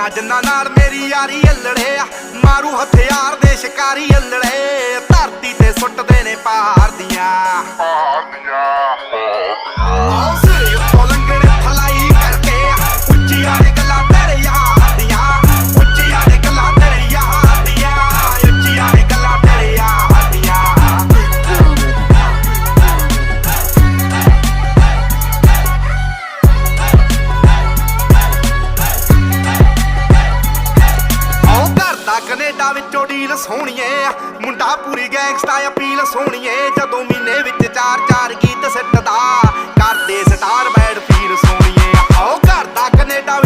ਨਾ ਜਿੰਨਾ ਨਾਲ ਮੇਰੀ ਯਾਰੀ ਅਲੜੇ ਆ, ਮਾਰੂ ਹਥਿਆਰ ਦੇ ਸ਼ਿਕਾਰੀ ਅਲੜੇ, ਧਰਤੀ ਤੇ ਸੁੱਟਦੇ ਨੇ ਪਹਾੜ ਦੀਆਂ ਸਿਰੇ ਉੱਤੋਂ ਲੰਘਣੇ ਫਲਾਈ ਕਰਕੇ, ਉੱਚੀਆਂ ਨੇ ਗੱਲਾਂ ਤੇਰੇ ਯਾਰ ਦੀਆਂ, ਉੱਚੀਆਂ ਨੇ ਗੱਲਾਂ ਤੇਰੇ ਯਾਰ ਦੀਆਂ, ਉੱਚੀਆਂ ਨੇ ਗੱਲਾਂ ਤੇਰੇ ਯਾਰ ਦੀਆਂ। ਕੈਨੇਡਾ ਵਿੱਚੋਂ ਡੀਲ ਸੋਹਣੀਏ, ਮੁੰਡਾ ਪੂਰੀ ਗੈਂਗਸਟਾ ਅਪੀਲ ਸੋਹਣੀਏ, ਜਦੋਂ ਮਹੀਨੇ ਵਿੱਚ 4-4 ਗੀਤ ਸਿੱਟਦਾ, ਕਰਦੇ ਸਟਾਰ ਬੈਡ ਫੀਲ ਸੋਹਣੀਏ। ਆਓ ਘਰ ਦਾ ਕੈਨੇਡਾ